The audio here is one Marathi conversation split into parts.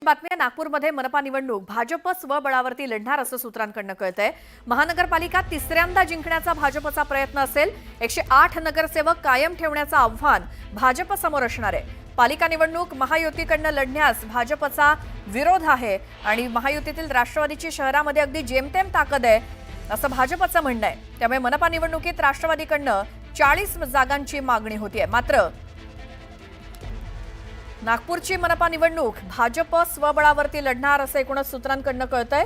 बातमी आहे नागपूरमध्ये मनपा निवडणूक भाजप स्वबळावरती लढणार असं सूत्रांकडून कळतंय। महानगरपालिका तिसऱ्यांदा जिंकण्याचा भाजपचा प्रयत्न असेल। 108 नगरसेवक कायम ठेवण्याचं आव्हान भाजप समोर असणार आहे। पालिका निवडणूक महायुतीकडून लढण्यास भाजपचा विरोध आहे आणि महायुतीतील राष्ट्रवादीची शहरामध्ये अगदी जेमतेम ताकद आहे असं भाजपचं म्हणणं आहे। त्यामुळे मनपा निवडणुकीत राष्ट्रवादीकडून 40 जागांची मागणी होतीये। मात्र नागपूरची मनपा निवडणूक भाजप स्वबळावरती लढणार असं एकूणच सूत्रांकडून कळतंय।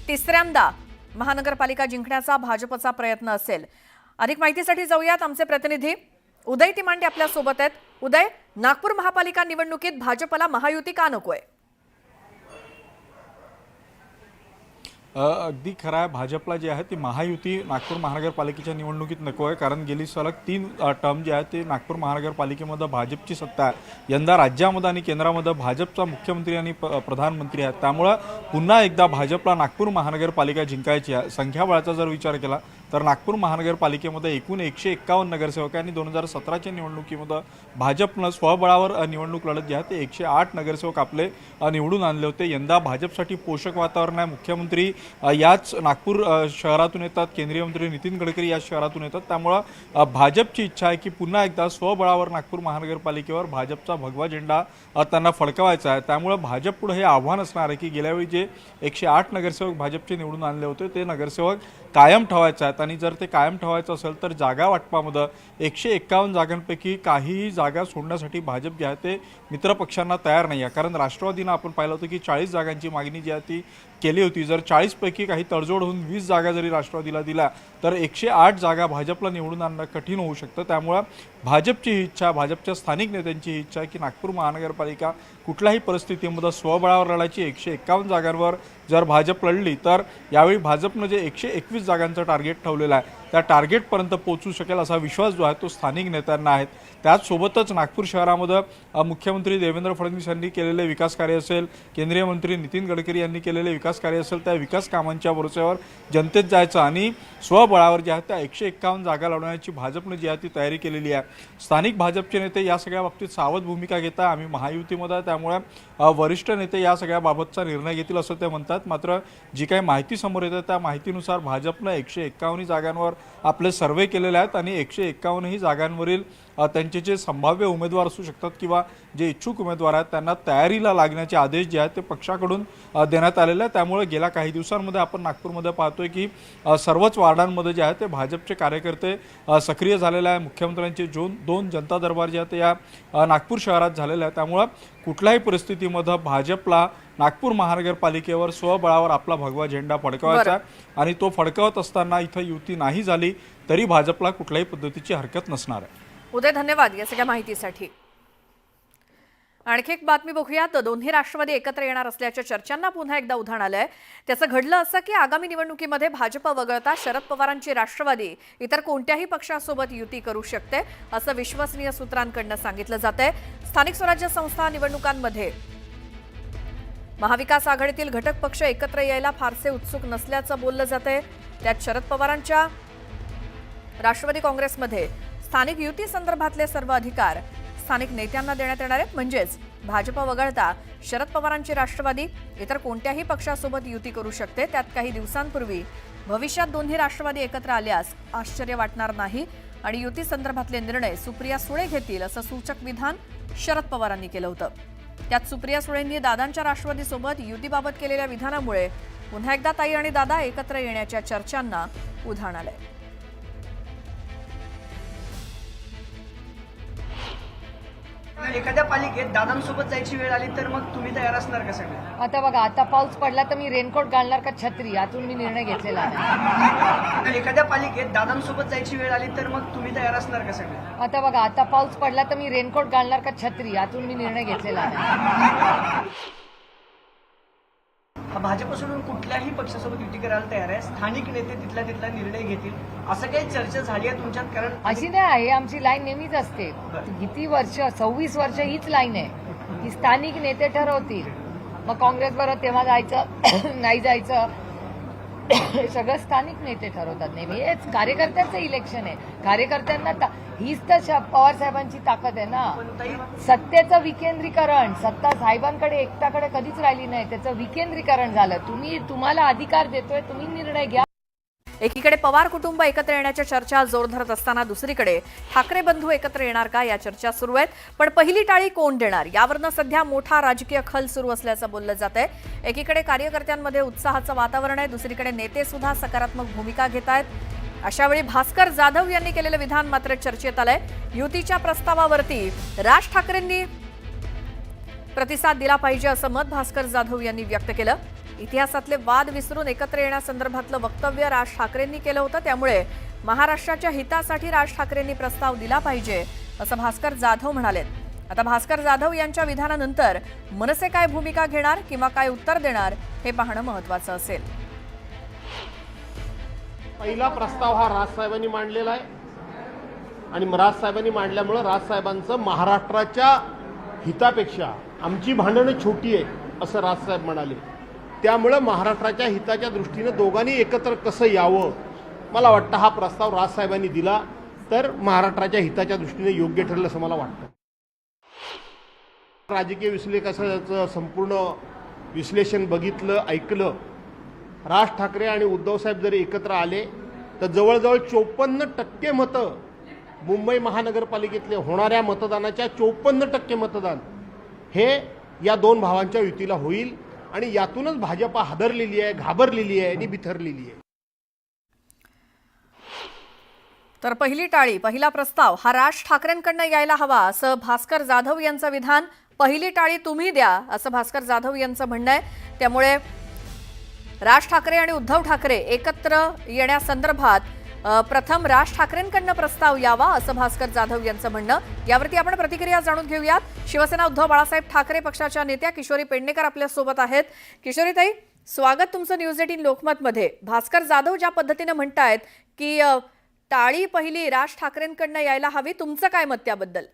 तिसऱ्यांदा महानगरपालिका जिंकण्याचा भाजपचा प्रयत्न असेल। अधिक माहितीसाठी जाऊयात आमचे प्रतिनिधी उदय तिमांडे आपल्या सोबत आहेत। उदय, नागपूर महापालिका निवडणुकीत भाजपला महायुती का नकोय? अगदी खरं आहे, भाजपला जे आहे ती महायुती नागपूर महानगरपालिकेच्या निवडणुकीत नको आहे। कारण गेली सलग 3 टर्म जे आहे ते नागपूर महानगरपालिकेमध्ये भाजपची सत्ता आहे। यंदा राज्यामध्ये आणि केंद्रामध्ये भाजपचा मुख्यमंत्री आणि प्रधानमंत्री आहेत। त्यामुळे पुन्हा एकदा भाजपला नागपूर महानगरपालिका जिंकायची आहे। संख्याबळाचा जर विचार केला तर नागपूर महानगरपालिकेमध्ये एकूण 151 नगरसेवक आणि 2017च्या निवडणुकीमध्ये भाजपनं स्वबळावर निवडणूक लढत जी आहे ते 108 नगरसेवक आपले निवडून आणले होते। यंदा भाजपसाठी पोषक वातावरण आहे। मुख्यमंत्री याच नागपूर शहरातून येतात, केंद्रीय मंत्री नितीन गडकरी या शहरातून येतात। त्यामुळे भाजपची इच्छा आहे की पुन्हा एकदा स्वबळावर नागपूर महानगरपालिकेवर भाजपचा भगवा झेंडा त्यांना फडकवायचा आहे। त्यामुळे भाजप पुढे हे आव्हान असणार आहे की गेल्यावेळी जे 108 नगरसेवक भाजपचे निवडून आणले होते ते नगरसेवक कायम ठेवायचे आहेत आणि जर ते कायम ठेवायचं असेल तर जागा वाटपामध्ये 151 जागांपैकी काहीही जागा सोडण्यासाठी भाजप जे आहे ते मित्रपक्षांना तयार नाही आहे। कारण राष्ट्रवादीनं आपण पाहिलं होतं की 40 जागांची मागणी जी आहे ती केली होती। जर 40 पैकी काही तडजोड होऊन 20 जागा जरी राष्ट्रवादीला दिल्या तर 108 जागा भाजपला निवडून आणणं कठीण होऊ शकतं। त्यामुळे भाजपची ही इच्छा, भाजपच्या स्थानिक नेत्यांची ही इच्छा आहे की नागपूर महानगरपालिका कुठल्याही परिस्थितीमध्ये स्वबळावर लढायची। 151 जागांवर जर भाजप लढली तर यावेळी भाजपनं जे 121 जागांचं टार्गेट ठेवलेलं आहे त्या टार्गेटपर्यंत पोहोचू शकेल असा विश्वास जो आहे तो स्थानिक नेत्यांना आहे। त्याचसोबतच नागपूर शहरामध्ये मुख्यमंत्री देवेंद्र फडणवीस यांनी केलेले विकास कार्य असेल, केंद्रीय मंत्री नितीन गडकरी यांनी केलेले विकास कार्य असेल, त्या विकास कामांच्या भरोश्यावर जनतेत जायचं आणि स्वबळावर जे आहे त्या 151 जागा लढवण्याची भाजपने जी आहे ती तयारी केलेली आहे। स्थानिक भाजपचे नेते या सगळ्या बाबतीत सावध भूमिका घेतात। आम्ही महायुतीमध्ये आहे त्यामुळे वरिष्ठ नेते या सगळ्या बाबतचा निर्णय घेतील असं ते म्हणतात। मात्र जी काही माहिती समोर येते त्या माहितीनुसार भाजपनं 151 जागांवर आपले सर्वे केलेले आहेत आणि 151 ही जागांवरील त्यांचे जे संभाव्य उमेदवार असू शकतात किंवा जे इच्छुक उमेदवार आहेत त्यांना तयारीला लागण्याचे आदेश जे आहेत ते पक्षाकडून देण्यात आलेले आहेत। त्यामुळे गेल्या काही दिवसांमध्ये आपण नागपूरमध्ये पाहतोय की सर्वच वार्डांमध्ये जे आहे ते भाजपचे कार्यकर्ते सक्रिय झालेले आहे। मुख्यमंत्र्यांचे 2 जनता दरबार जे आहेत ते या नागपूर शहरात झालेले आहेत। त्यामुळे कुठल्याही परिस्थितीमध्ये भाजपला नागपूर महानगरपालिकेवर स्वबळावर आपला भगवा झेंडा फडकवायचा आणि तो फडकवत असताना इथं युती नाही झाली तरी भाजपला कुठल्याही पद्धतीची हरकत नसणार आहे। उदय, धन्यवाद या सगळ्या माहितीसाठी। आणखी एक बातमी बघूयात। दोन्ही राष्ट्रवादी एकत्र येणार असल्याच्या चर्चांना पुन्हा एकदा उधाण आलंय। त्याचं घडलं असं की आगामी निवडणुकीमध्ये भाजप वगळता शरद पवारांची राष्ट्रवादी इतर कोणत्याही पक्षासोबत युती करू शकते असं विश्वसनीय सूत्रांकडून सांगितलं जातंय। स्थानिक स्वराज्य संस्था निवडणुकांमध्ये महाविकास आघाडीतील घटक पक्ष एकत्र यायला फारसे उत्सुक नसल्याचं बोललं जातंय। त्यात शरद पवारांच्या राष्ट्रवादी काँग्रेसमध्ये स्थानिक युती संदर्भातले सर्व अधिकार स्थानिक नेत्यांना देण्यात येणार आहेत। म्हणजेच भाजप वगळता शरद पवारांची राष्ट्रवादी इतर कोणत्याही पक्षासोबत युती करू शकते। त्यात काही दिवसांपूर्वी भविष्यात दोन्ही राष्ट्रवादी एकत्र आल्यास आश्चर्य वाटणार नाही आणि युती संदर्भातले निर्णय सुप्रिया सुळे घेतील असं सूचक विधान शरद पवारांनी केलं होतं। त्यात सुप्रिया सुळेंनी दादांच्या राष्ट्रवादीसोबत युतीबाबत केलेल्या विधानामुळे पुन्हा एकदा ताई आणि दादा एकत्र येण्याच्या चर्चांना उधाण आलंय। एखाद्या पालिकेत दादांसोबत जायची वेळ आली तर मग तुम्ही तयार असणार का सगळे? आता बघा, आता पाऊस पडला तर मी रेनकोट घालणार का छत्री, यातून मी निर्णय घेतलेला आहे। एखाद्या पालिकेत दादांसोबत जायची वेळ आली तर मग तुम्ही तयार असणार का सगळे? आता बघा, आता पाऊस पडला तर मी रेनकोट घालणार का छत्री, यातून मी निर्णय घेतलेला आहे। भाजप सोडून कुठल्याही पक्षासोबत युती करायला तयार आहे। स्थानिक नेते तिथला निर्णय घेतील असं काही चर्चा झाली आहे तुमच्यात? कारण अशी नाही आहे, आमची लाईन नेहमीच असते। किती वर्ष, 26 वर्ष हीच लाईन आहे की स्थानिक नेते ठरवतील। मग काँग्रेस बरोबर तेव्हा जायचं नाही जायचं सगळं स्थानिक नेते ठरवतात नेहमी। हेच कार्यकर्त्यांचं इलेक्शन आहे। कार्यकर्त्यांना हीच तर पवार साहेबांची ताकद आहे ना. पण ताई सत्तेचं विकेंद्रीकरण, सत्ता साहेबांकडे एकट्याकडे कधीच राहिली नाही, त्याचं विकेंद्रीकरण झालं. तुम्हाला अधिकार देतोय, तुम्ही निर्णय घ्या. एकीकडे पवार कुटुंब एकत्र येण्याच्या चर्चा जोर धरत असताना दुसरीकडे ठाकरे बंधू एकत्र येणार का या चर्चा सुरू आहेत. पण पहिली टाळी कोण देणार यावरनं सध्या मोठा राजकीय खल सुरू असल्याचं बोललं जात आहे. एकीकडे कार्यकर्त्यांमध्ये उत्साहाचं वातावरण आहे, दुसरीकडे नेते सुद्धा सकारात्मक भूमिका घेत आहेत. अशावेळी भास्कर जाधव यांनी केलेलं विधान मात्र चर्चेत आलंय. युतीच्या प्रस्तावावरती राज ठाकरेंनी प्रतिसाद दिला पाहिजे असं मत भास्कर जाधव यांनी व्यक्त केलं. इतिहासातले वाद विसरून एकत्र येण्यासंदर्भातलं वक्तव्य राज ठाकरेंनी केलं होतं, त्यामुळे महाराष्ट्राच्या हितासाठी राज ठाकरेंनी प्रस्ताव दिला पाहिजे असं भास्कर जाधव म्हणाले. आता भास्कर जाधव यांच्या विधानानंतर मनसे काय भूमिका घेणार किंवा काय उत्तर देणार हे पाहणं महत्त्वाचं असेल. पहिला प्रस्ताव हा राजसाहेबांनी मांडलेला आहे आणि राजसाहेबांनी मांडल्यामुळं राजसाहेबांचं महाराष्ट्राच्या हितापेक्षा आमची भांडणं छोटी आहे असं राजसाहेब म्हणाले. त्यामुळं महाराष्ट्राच्या हिताच्या दृष्टीनं दोघांनी एकत्र कसं यावं, मला वाटतं हा प्रस्ताव राजसाहेबांनी दिला तर महाराष्ट्राच्या हिताच्या दृष्टीने योग्य ठरेल असं मला वाटतं. राजकीय विश्लेषकाचं संपूर्ण विश्लेषण बघितलं, ऐकलं. राज ठाकरे आणि उद्धवसाहेब जरी एकत्र आले तर जवळजवळ 54% मतं मुंबई महानगरपालिकेतले होणाऱ्या मतदानाच्या 54% मतदान हे या दोन भावांच्या युतीला होईल आणि यातूनच भाजपा हादरलेली आहे, घाबरलेली आहे आणि बिथरलेली आहे. तर पहिली टाळी, पहिला प्रस्ताव हा राज ठाकरेंकडनं यायला हवा असं भास्कर जाधव यांचं विधान. पहिली टाळी तुम्ही द्या असं भास्कर जाधव यांचं म्हणणं आहे. त्यामुळे राज ठाकरे आणि उद्धव ठाकरे एकत्र येण्यासंदर्भात प्रथम राज ठाकरेंकडनं प्रस्ताव यावा असं भास्कर जाधव यांचं म्हणणं. यावरती आपण प्रतिक्रिया जाणून घेऊयात. शिवसेना उद्धव बाळासाहेब ठाकरे पक्षाच्या नेत्या किशोरी पेडणेकर आपल्यासोबत आहेत. किशोरीताई, स्वागत तुमचं न्यूज 18 लोकमतमध्ये. भास्कर जाधव ज्या पद्धतीनं म्हणतायत की टाळी पहिली राज ठाकरेंकडनं यायला हवी, तुमचं काय मत त्याबद्दल?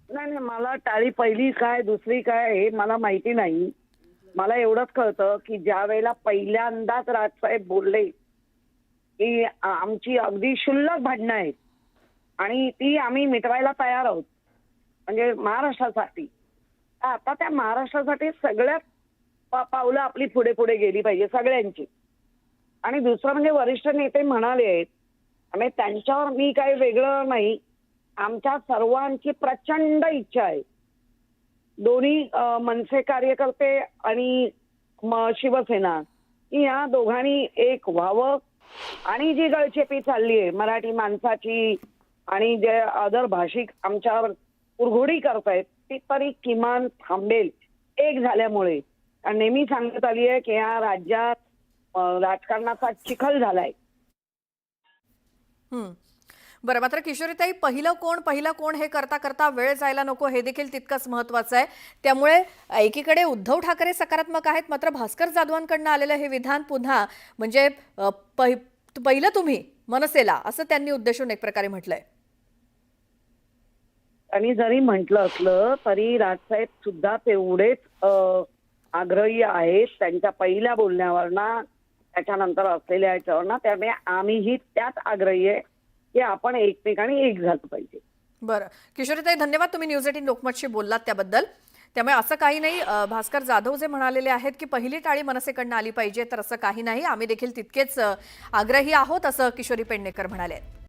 नाही, मला टाळी पहिली काय दुसरी काय हे मला माहिती नाही. मला एवढंच कळतं की ज्या वेळेला पहिल्यांदाच राजसाहेब बोलले की आमची अगदी क्षुल्लक भांडणं आहेत आणि ती आम्ही मिटवायला तयार आहोत, म्हणजे महाराष्ट्रासाठी. आता त्या महाराष्ट्रासाठी सगळ्यात पावलं आपली पुढे पुढे गेली पाहिजे सगळ्यांची. आणि दुसरं म्हणजे वरिष्ठ नेते म्हणाले आहेत, आणि त्यांच्यावर मी काही वेगळं नाही, आमच्या सर्वांची प्रचंड इच्छा आहे, दोन्ही मनसे कार्यकर्ते आणि शिवसेना, की या दोघांनी एक व्हावं आणि जी गळचेपी चालली आहे मराठी माणसाची आणि जे अदर भाषिक आमच्यावर उरघोडी करतायत ती तरी किमान थांबेल एक झाल्यामुळे. नेहमी सांगत आली आहे की या राज्यात राजकारणाचा चिखल झालाय. बरं, मात्र किशोरीताई, पहिलं कोण हे करता करता वेळ जायला नको हे देखील तितकंच महत्वाचं आहे. त्यामुळे एकीकडे उद्धव ठाकरे सकारात्मक आहेत, मात्र भास्कर जाधवांकडनं आलेलं हे विधान पुन्हा म्हणजे पहिलं तुम्ही मनसेला असं त्यांनी उद्देशून एक प्रकारे म्हटलंय. आणि जरी म्हटलं असलं तरी राजसाहेब सुद्धा तेवढेच आग्रही आहेत त्यांच्या पहिल्या बोलण्यावरना, त्याच्यानंतर असलेल्या याच्यावरना. त्यामुळे आम्हीही त्याच आग्रही आहे की आपण एकमेकांनी एक झालं पाहिजे. बरं किशोरीताई, धन्यवाद, तुम्ही न्यूज 18 लोकमतशी बोललात त्याबद्दल. त्यामुळे असं काही नाही, भास्कर जाधव जे म्हणालेले आहेत की पहिली टाळी मनसेकडनं आली पाहिजे, तर असं काही नाही, आम्ही देखील तितकेच आग्रही आहोत असं किशोरी पेडणेकर म्हणाले.